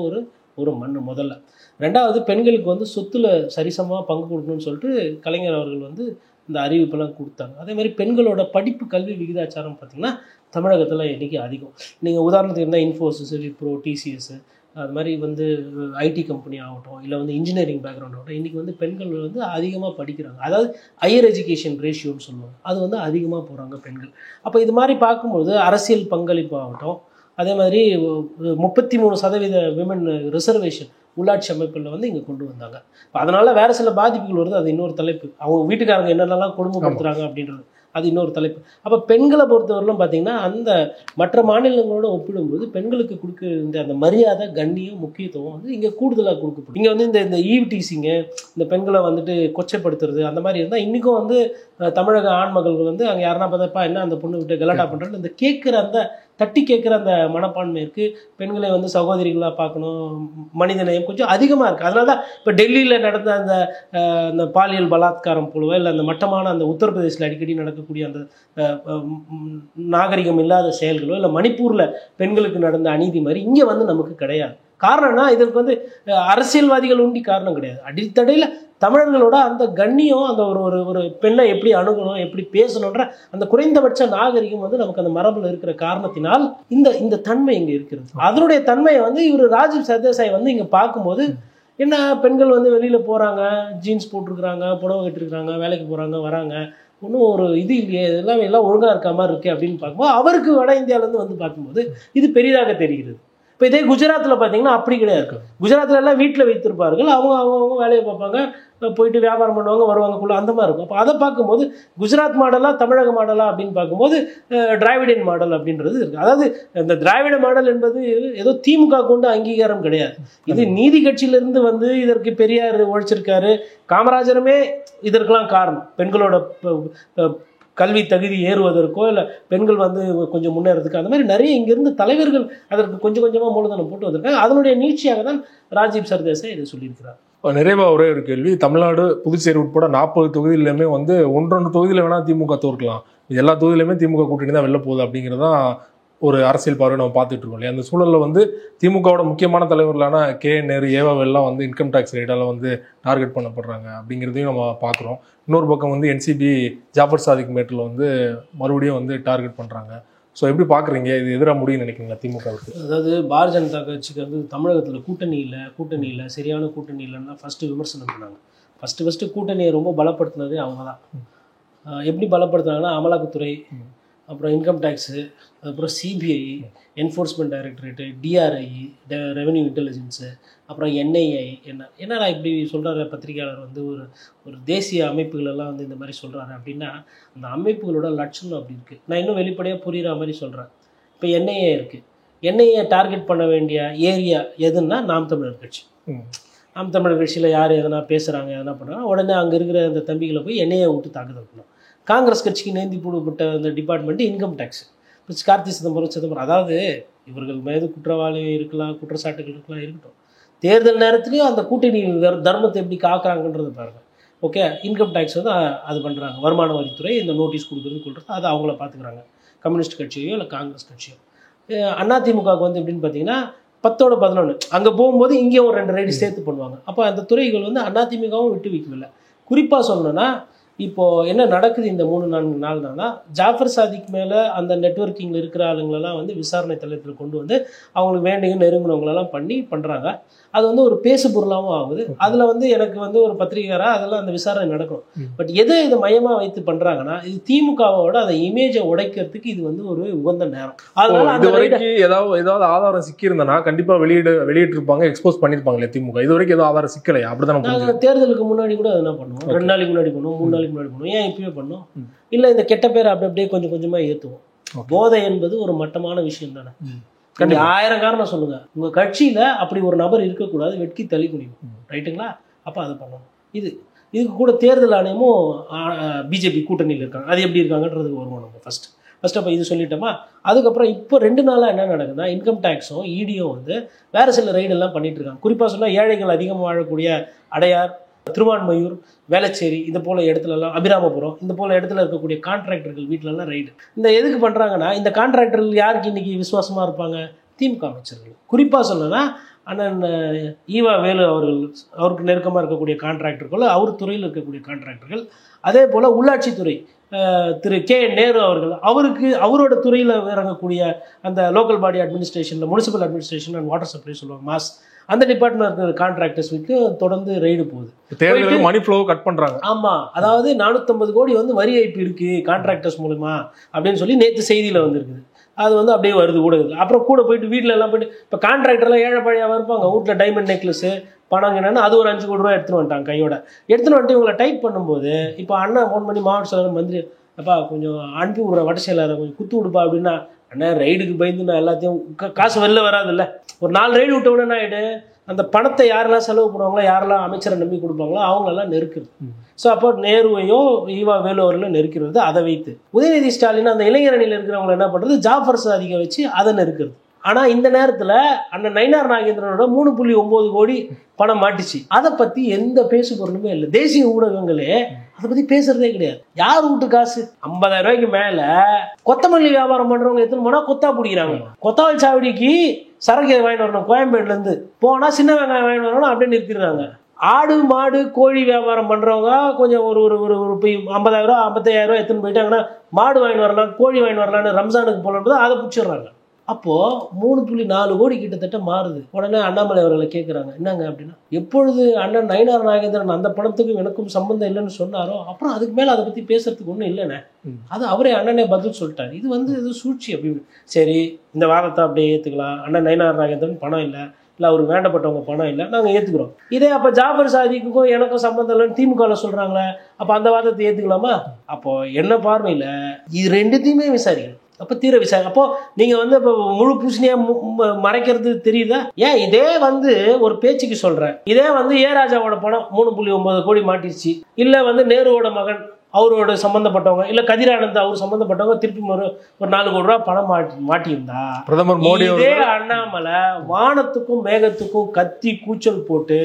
ஒரு மண் முதல்ல. ரெண்டாவது, பெண்களுக்கு வந்து சொத்துல சரிசமாக பங்கு கொடுக்கணும்னு சொல்லிட்டு கலைஞர் அவர்கள் வந்து இந்த அறிவிப்பெல்லாம் கொடுத்தாங்க. அதே மாதிரி பெண்களோட படிப்பு கல்வி விகிதாச்சாரம் பார்த்திங்கன்னா தமிழகத்தில் இன்றைக்கி அதிகம். நீங்கள் உதாரணத்துக்கு இருந்தால் இன்ஃபோசிஸ், விப்ரோ, டிசிஎஸ், அது மாதிரி வந்து ஐடி கம்பெனி ஆகட்டும், இல்லை வந்து இன்ஜினியரிங் பேக்ரவுண்ட் ஆகட்டும், இன்றைக்கி வந்து பெண்கள் வந்து அதிகமாக படிக்கிறாங்க. அதாவது ஹையர் எஜுகேஷன் ரேஷியோன்னு சொல்லுவாங்க, அது வந்து அதிகமாக போகிறாங்க பெண்கள். அப்போ இது மாதிரி பார்க்கும்போது அரசியல் பங்களிப்பு ஆகட்டும், அதே மாதிரி 33% விமன் ரிசர்வேஷன் உள்ளாட்சி அமைப்பில் வந்து இங்கே கொண்டு வந்தாங்க. அதனால் வேறு சில பாதிப்புகள் வருது, அது இன்னொரு தலைப்பு. அவங்க வீட்டுக்காரங்க என்னென்னலாம் கொடுமைப்படுத்துகிறாங்க அப்படின்றது அது இன்னொரு தலைப்பு. அப்போ பெண்களை பொறுத்தவரையிலும் பார்த்தீங்கன்னா அந்த மற்ற மாநிலங்களோட ஒப்பிடும்போது பெண்களுக்கு கொடுக்க அந்த மரியாதை, கண்ணியம், முக்கியத்துவம் வந்து இங்கே கூடுதலாக கொடுக்கப்படும். இங்கே வந்து இந்த ஈவ் டீசிங்க, இந்த பெண்களை வந்துட்டு கொச்சைப்படுத்துறது அந்த மாதிரி இருந்தால் இன்றைக்கும் வந்து தமிழக ஆண்மகள் வந்து அங்கே யாருன்னா பார்த்தப்பா என்ன அந்த பொண்ணு விட்டு கலாட்டா பண்ணுறது, இந்த கேட்குற அந்த தட்டி கேட்குற அந்த மனப்பான்மை இருக்குது. பெண்களை வந்து சகோதரிகளாக பார்க்கணும், மனிதநேயம் கொஞ்சம் அதிகமாக இருக்குது. அதனால தான் இப்போ டெல்லியில் நடந்த அந்த பாலியல் பலாத்காரம் போலவோ, இல்லை அந்த மட்டமான அந்த உத்தரப்பிரதேசில் அடிக்கடி நடக்கக்கூடிய அந்த நாகரிகம் இல்லாத செயல்களோ, இல்லை மணிப்பூரில் பெண்களுக்கு நடந்த அநீதி மாதிரி இங்கே வந்து நமக்கு கிடையாது. காரணம்னா இதற்கு வந்து அரசியல்வாதிகள் உண்டி காரணம் கிடையாது. அடித்தடையில் தமிழர்களோட அந்த கண்ணியம், அந்த ஒரு பெண்ணை எப்படி அணுகணும், எப்படி பேசணுன்ற அந்த குறைந்தபட்ச நாகரிகம் வந்து நமக்கு அந்த மரபில் இருக்கிற காரணத்தினால் இந்த தன்மை இங்கே இருக்கிறது. அதனுடைய தன்மையை வந்து இவர் ராஜீவ் சர்தேசாய் வந்து இங்கே பார்க்கும்போது என்ன, பெண்கள் வந்து வெளியில் போகிறாங்க, ஜீன்ஸ் போட்டிருக்கிறாங்க, புடவை கட்டிருக்கிறாங்க, வேலைக்கு போகிறாங்க, வராங்க, ஒன்றும் ஒரு இது இல்லையே, எல்லாம் ஒழுங்காக இருக்க மாதிரி இருக்கு அப்படின்னு பார்க்கும்போது அவருக்கு வட இந்தியாவிலேருந்து வந்து பார்க்கும்போது இது பெரிதாக தெரிகிறது. இப்போ இதே குஜராத்தில் பார்த்தீங்கன்னா அப்படி கிடையாது. குஜராத்தில் எல்லாம் வீட்டில் வைத்திருப்பார்கள், அவங்க வேலையை பார்ப்பாங்க, போயிட்டு வியாபாரம் பண்ணுவாங்க, வருவாங்கக்குள்ள அந்த மாதிரி இருக்கும். அப்போ அதை பார்க்கும்போது குஜராத் மாடலா தமிழக மாடலா அப்படின்னு பார்க்கும்போது டிராவிடியன் மாடல் அப்படின்றது இருக்குது. அதாவது இந்த திராவிட மாடல் என்பது ஏதோ திமுக கொண்டு அங்கீகாரம் கிடையாது. இது நீதி கட்சியிலிருந்து வந்து இதற்கு பெரியார் உழைச்சிருக்காரு, காமராஜருமே இதற்கெல்லாம் காரணம். பெண்களோட கல்வி தகுதி ஏறுவதற்கோ, இல்லை பெண்கள் வந்து கொஞ்சம் முன்னேறதுக்கு, அந்த மாதிரி நிறைய இங்கிருந்து தலைவர்கள் அதற்கு கொஞ்சம் கொஞ்சமாக மூலதனம் போட்டு வந்திருக்காங்க. அதனுடைய நீட்சியாக தான் ராஜீவ் சர்தேசாய் இதை சொல்லியிருக்கிறார். நிறைவா ஒரே ஒரு கேள்வி, தமிழ்நாடு புதுச்சேரி உட்பட 40 தொகுதியிலுமே வந்து 1-2 தொகுதியில் வேணால் திமுக தோற்கலாம், எல்லா தொகுதியிலுமே திமுக கூட்டணி தான் வெளில போகுது அப்படிங்கிறதான் ஒரு அரசியல் பார்வை நம்ம பார்த்துட்டு இருக்கோம் இல்லையா. அந்த சூழலில் வந்து திமுகவோட முக்கியமான தலைவர்களான கே நேரு, ஏவாவெல்லாம் வந்து இன்கம் டேக்ஸ் ரேட்டால் வந்து டார்கெட் பண்ணப்படுறாங்க அப்படிங்கிறதையும் நம்ம பார்க்குறோம். இன்னொரு பக்கம் வந்து என்சிபி ஜாஃபர் சாதிக் மேட்டில் வந்து மறுபடியும் வந்து டார்கெட் பண்ணுறாங்க. ஸோ எப்படி பார்க்குறீங்க, இது எதிராக முடியும்னு நினைக்கிறீங்களா திமுகவுக்கு? அதாவது பாரதிய ஜனதா கட்சிக்கு வந்து தமிழகத்தில் கூட்டணி இல்லை, சரியான கூட்டணி இல்லைன்னா ஃபஸ்ட்டு விமர்சனம் பண்ணாங்க. ஃபஸ்ட்டு கூட்டணியை ரொம்ப பலப்படுத்தினதே அவங்க தான். எப்படி பலப்படுத்துனாங்கன்னா, அமலாக்கத்துறை, அப்புறம் இன்கம் டேக்ஸு, அப்புறம் CBI, enforcement directorate, DRI, revenue intelligence, அப்புறம் என்ஐஏ. என்னடா இப்படி சொல்கிறாரு பத்திரிகையாளர் வந்து ஒரு தேசிய அமைப்புகளெல்லாம் வந்து இந்த மாதிரி சொல்கிறாரு அப்படின்னா, அந்த அமைப்புகளோட லட்சணம் அப்படி இருக்குது. நான் இன்னும் வெளிப்படையாக புரிகிற மாதிரி சொல்கிறேன். இப்போ என்ஐஏ இருக்குது. என்ஐஏ டார்கெட் பண்ண வேண்டிய ஏரியா எதுன்னா நாம் தமிழர் கட்சி. நாம் தமிழர் கட்சியில் யார் எதனா பேசுகிறாங்க, எதனா பண்ணுறாங்க, உடனே அங்கே இருக்கிற அந்த தம்பிகளை போய் என்ஐஏ விட்டு தாக்குதல் பண்ணணும். காங்கிரஸ் கட்சிக்கு நேர்த்தி போடப்பட்ட அந்த department income tax. Karthi Chidambaram அதாவது இவர்கள் மீது குற்றவாளி இருக்கலாம், குற்றச்சாட்டுகள் இருக்கலாம், இருக்கட்டும். தேர்தல் நேரத்துலையும் அந்த கூட்டணி தர்மத்தை எப்படி காக்குறாங்கன்றது பாருங்கள். ஓகே, இன்கம் டேக்ஸ் வந்து அது பண்ணுறாங்க. வருமான வரித்துறை இந்த நோட்டீஸ் கொடுக்குறது அது அவங்கள பார்த்துக்குறாங்க. கம்யூனிஸ்ட் கட்சியோ இல்லை காங்கிரஸ் கட்சியோ. அதிமுகவுக்கு வந்து எப்படின்னு பார்த்தீங்கன்னா 10ஓட 11 அங்கே போகும்போது இங்கே ஒரு 2 ரைடு சேர்த்து பண்ணுவாங்க. அப்போ அந்த துறைகள் வந்து அதிமுகவும் விட்டு வைக்கவில்லை. குறிப்பாக சொல்லணும்னா இப்போது என்ன நடக்குது இந்த 3-4 நாள்னா, ஜாஃபர் சாதிக் மேலே அந்த நெட்வொர்க்கிங்கில் இருக்கிற ஆளுங்களெல்லாம் வந்து விசாரணை தளத்தில் கொண்டு வந்து அவங்களுக்கு வேண்டிய நெருங்கினவங்களெல்லாம் பண்ணுறாங்க. அது வந்து ஒரு பேசு பொருளாகவும் ஆகுது. அதில் வந்து எனக்கு வந்து ஒரு பத்திரிகையாராக அதெல்லாம் அந்த விசாரணை நடக்கும். பட் எதை இதை மையமாக வைத்து பண்ணுறாங்கன்னா, இது திமுகவோட அந்த இமேஜை உடைக்கிறதுக்கு இது வந்து ஒரு உகந்த நேரம். அதனால இது வரைக்கும் ஏதாவது ஆதாரம் சிக்கியிருந்தனா கண்டிப்பாக வெளியிட்டிருப்பாங்க, எக்ஸ்போஸ் பண்ணியிருப்பாங்களே திமுக. இது வரைக்கும் ஏதோ ஆதாரம் சிக்கலையா? அப்படிதான் நாங்கள் தேர்தலுக்கு முன்னாடி கூட அதெல்லாம் பண்ணுவோம். 2 நாளைக்கு முன்னாடி பண்ணுவோம், 3 நாளைக்கு முன்னாடி பண்ணுவோம். ஏன் இப்பயே பண்ணோம்? இல்லை இந்த கெட்ட பேரை அப்படியே கொஞ்சம் கொஞ்சமாக ஏற்றுவோம். போதை என்பது ஒரு மட்டமான விஷயம் தானே. 1000 காரணம் சொல்லுங்க. உங்க கட்சியில அப்படி ஒரு நபர் இருக்கக்கூடாது, வெட்கி தள்ளி குடிக்கும். ரைட்டுங்களா? அப்ப அதை பண்ணணும். இதுக்கு கூட தேர்தல் ஆணையமும் பிஜேபி கூட்டணியில் இருக்காங்க. அது எப்படி இருக்காங்கன்றதுக்கு வருவோம் நம்ம ஃபர்ஸ்ட் அப்போ இது சொல்லிட்டோமா. அதுக்கப்புறம் இப்போ 2 நாளாக என்ன நடக்குதுன்னா, இன்கம் டேக்ஸும் இடியும் வந்து வேறு சில ரைடெல்லாம் பண்ணிட்டு இருக்காங்க. குறிப்பாக சொன்னால் ஏழைகள் அதிகமாக வாழக்கூடிய அடையார், திருவான்மையூர், வேளச்சேரி, இது போல இடத்துலலாம், அபிராமபுரம், இந்த போல இடத்துல இருக்கக்கூடிய கான்ட்ராக்டர்கள் வீட்டிலலாம் ரைடு. இந்த எதுக்கு பண்ணுறாங்கன்னா, இந்த கான்ட்ராக்டர்கள் யாருக்கு இன்றைக்கி விசுவாசமாக இருப்பாங்க? திமுக அமைச்சர்கள். குறிப்பாக சொல்லணும்னா அண்ணன் ஈவா வேலு அவருக்கு நெருக்கமாக இருக்கக்கூடிய கான்ட்ராக்டர்கள், அவர் துறையில் இருக்கக்கூடிய கான்ட்ராக்டர்கள். அதே போல் உள்ளாட்சித்துறை திரு கே நேரு அவரோட துறையில் இறங்கக்கூடிய அந்த லோக்கல் பாடி அட்மினிஸ்ட்ரேஷனில், municipal administration and water supply சொல்லுவாங்க, மாஸ், அந்த டிபார்ட்மெண்ட் இருக்கிற கான்ட்ராக்டர்ஸ் வீட்டு தொடர்ந்து ரைடு போகுது. தேர்தலுக்கு மணி ஃப்ளோ கட் பண்றாங்க. ஆமா, அதாவது 450 கோடி வந்து வரி ஏய்ப்பு இருக்கு கான்ட்ராக்டர்ஸ் மூலமா அப்படின்னு சொல்லி நேற்று செய்தியில வந்திருக்குது. அது வந்து அப்படியே வருது ஊடகத்தில். அப்புறம் கூட போயிட்டு வீட்டில் எல்லாம் போயிட்டு இப்போ கான்ட்ராக்டர்லாம் ஏழை பழையாவாக இருப்பாங்க. வீட்டில் டைமண்ட் நெக்லஸு பணம் என்னன்னா அது ஒரு 5 கோடி ரூபா எடுத்துன்னு வந்துட்டாங்க கையோட. எடுத்துன்னு வந்துட்டு இவங்களை டைட் பண்ணும்போது இப்போ அண்ணா ஃபோன் பண்ணி மாவட்ட செயலர் மந்திரி, அப்பா கொஞ்சம் அனுப்பி விடுற வட்ட செயலரை கொஞ்சம் குத்து விடுப்பா அப்படின்னா, அண்ணா ரைடுக்கு பயந்து நான் எல்லாத்தையும் காசு வெளில வராதுல்ல. ஒரு 4 ரைடு விட்ட உடனே ஆகிடு. அந்த பணத்தை யாரெல்லாம் செலவு பண்ணுவாங்களோ, யாரெல்லாம் அமைச்சரை நம்பி கொடுப்பாங்களோ அவங்களெல்லாம் நெருக்குது. ஸோ அப்போ நேருவையோ ஈவா வேலு அவர்களும் நெருக்கிறது. அதை வைத்து உதயநிதி ஸ்டாலின் அந்த இளைஞர் அணியில் இருக்கிறவங்களை என்ன பண்ணுறது, ஜாஃபர் சாதிக்கை வச்சு அதை நெருக்கிறது. ஆனால் இந்த நேரத்தில் அண்ணன் நயினார் நாகேந்திரனோட 3.9 கோடி பணம் மாட்டிச்சு. அதை பற்றி எந்த பேசு பொருளுமே இல்லை. தேசிய ஊடகங்களே அதை பற்றி பேசுறதே கிடையாது. யார் வீட்டு காசு? 50,000 ரூபாய்க்கு மேலே கொத்தமல்லி வியாபாரம் பண்ணுறவங்க எத்தனை போனால் கொத்தா பிடிக்கிறாங்க. கொத்தாவல் சாவடிக்கு சரக்கு வாங்கிட்டு வரணும், கோயம்பேடுலேருந்து போனால் சின்ன வெங்காயம் வாங்கிட்டு வரணும், அப்படியே நிறுத்திடுறாங்க. ஆடு மாடு கோழி வியாபாரம் பண்ணுறவங்க கொஞ்சம் ஒரு 50,000 ரூபா 55,000 ரூபா எடுத்துன்னு போயிட்டாங்கன்னா மாடு வாங்கிட்டு வரலாம், கோழி வாங்கிட்டு வரலான்னு ரம்ஜானுக்கு போகலான்றது அதை பிடிச்சிடுறாங்க. அப்போது 3.4 கோடி கிட்டத்தட்ட மாறுது. உடனே அண்ணாமலை அவர்களை கேட்குறாங்க, என்னங்க அப்படின்னா, எப்பொழுது அண்ணன் நயினார் நாகேந்திரன் அந்த பணத்துக்கும் எனக்கும் சம்பந்தம் இல்லைன்னு சொன்னாரோ அப்புறம் அதுக்கு மேலே அதை பற்றி பேசுறதுக்கு ஒன்றும் இல்லைண்ணே. அது அவரே அண்ணனே பதில் சொல்லிட்டார். இது வந்து இது சூழ்ச்சி அப்படின்னு. சரி, இந்த வாதத்தை அப்படியே ஏற்றுக்கலாம். அண்ணன் நயினார் நாகேந்திரன் பணம் இல்லை, அவருக்கு வேண்டப்பட்டவங்க பணம் இல்லை, நாங்கள் ஏற்றுக்கிறோம். இதே அப்போ ஜாஃபர் சாதிக்குக்கும் எனக்கும் சம்பந்தம் இல்லைன்னு திமுகவில் சொல்கிறாங்களே, அப்போ அந்த வாதத்தை ஏற்றுக்கலாமா? அப்போ என்ன பார்வையில் இது ரெண்டுத்தையுமே விசாரிக்கணும். அப்போ தீர விசாரி. அப்போ நீங்கள் வந்து இப்போ முழு பூசணியாக மறைக்கிறது தெரியுதா? ஏன் இதே வந்து ஒரு பேச்சுக்கு சொல்கிறேன். இதே வந்து ஏ ராஜாவோட பணம் 3.9 கோடி மாட்டிடுச்சு, இல்லை வந்து நேருவோட மகன் அவரோட சம்பந்தப்பட்டவங்க, இல்லை கதிரானந்த் அவர் சம்பந்தப்பட்டவங்க திருப்பி ஒரு 4 கோடி ரூபா பணம் மாட்டியிருந்தா, பிரதமர் மோடி இதே அண்ணாமலை வானத்துக்கும் மேகத்துக்கும் கத்தி கூச்சல் போட்டு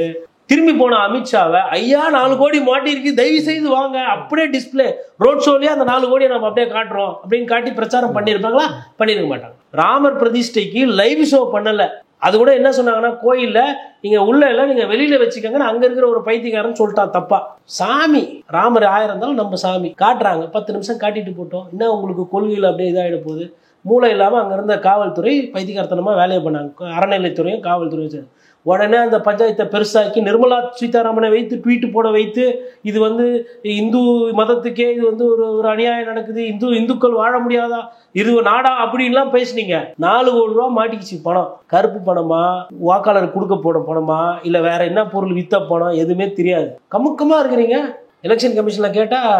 திரும்பி போன அமித்ஷாவை, ஐயா 4 கோடி மாட்டிருக்கு, தயவு செய்து வாங்க, அப்படியே டிஸ்பிளே ரோட் ஷோலயே அந்த 4 கோடியை நம்ம அப்படியே காட்டுறோம் அப்படின்னு காட்டி பிரச்சாரம் பண்ணியிருப்பாங்களா? பண்ணியிருக்க மாட்டாங்க. ராமர் பிரதிஷ்டைக்கு லைவ் ஷோ பண்ணல. அது கூட என்ன சொன்னாங்கன்னா, கோயில்ல நீங்க உள்ள இல்லை, நீங்க வெளியில வச்சுக்கோங்கன்னு அங்க இருக்கிற ஒரு பைத்தியக்காரன் சொல்லிட்டான் தப்பா. சாமி ராமர் 1000 இருந்தாலும் நம்ம சாமி காட்டுறாங்க. 10 நிமிஷம் காட்டிட்டு போட்டோம். என்ன உங்களுக்கு கொள்கையில் அப்படியே இதாகிட போகுது? மூளை இல்லாமல் அங்கே இருந்த காவல்துறை பைத்தியக்காரத்தனமாக வேலையை பண்ணாங்க. அறநிலைத்துறையும் காவல்துறையும் சரி. உடனே அந்த பஞ்சாயத்தை பெருசாக்கி நிர்மலா சீதாராமனை வைத்து ட்வீட்டு போட வைத்து இது வந்து இந்து மதத்துக்கே இது வந்து ஒரு அநியாயம் நடக்குது, இந்துக்கள் வாழ முடியாதா, இது நாடா அப்படின்லாம் பேசுனீங்க. 4 கோடி ரூபா மாட்டிக்கிச்சு பணம். கருப்பு பணமா, வாக்காளர் கொடுக்க போன பணமா, இல்லை வேற என்ன பொருள் வித்த பணம் எதுவுமே தெரியாது. கமுக்கமா இருக்கிறீங்க. எலெக்ஷன் கமிஷனில் கேட்டால்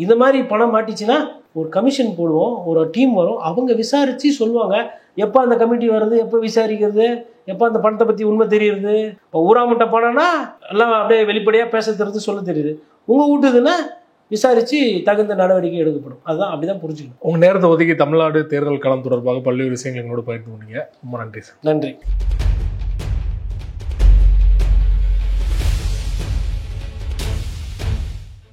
இந்த மாதிரி பணம் மாட்டிச்சுன்னா ஒரு கமிஷன் போடுவோம், ஒரு டீம் வரும், அவங்க விசாரித்து சொல்லுவாங்க எப்போ அந்த கமிட்டி வருது, எப்போ விசாரிக்கிறது, எப்போ அந்த பணத்தை பற்றி உண்மை தெரியுது. இப்போ ஊராமட்ட பணம்னா எல்லாம் அப்படியே வெளிப்படையாக பேச தெரிஞ்சு சொல்ல தெரியுது. உங்கள் வீட்டுதுன்னா விசாரித்து தகுந்த நடவடிக்கை எடுக்கப்படும். அதுதான் அப்படி தான் புரிஞ்சுக்கணும். உங்கள் நேரத்தை ஒதுக்கி தமிழ்நாடு தேர்தல் களம் தொடர்பாக பல்வேறு விஷயங்கள் எங்களோட பகிர்ந்து கொண்டீங்க. ரொம்ப நன்றி சார். நன்றி.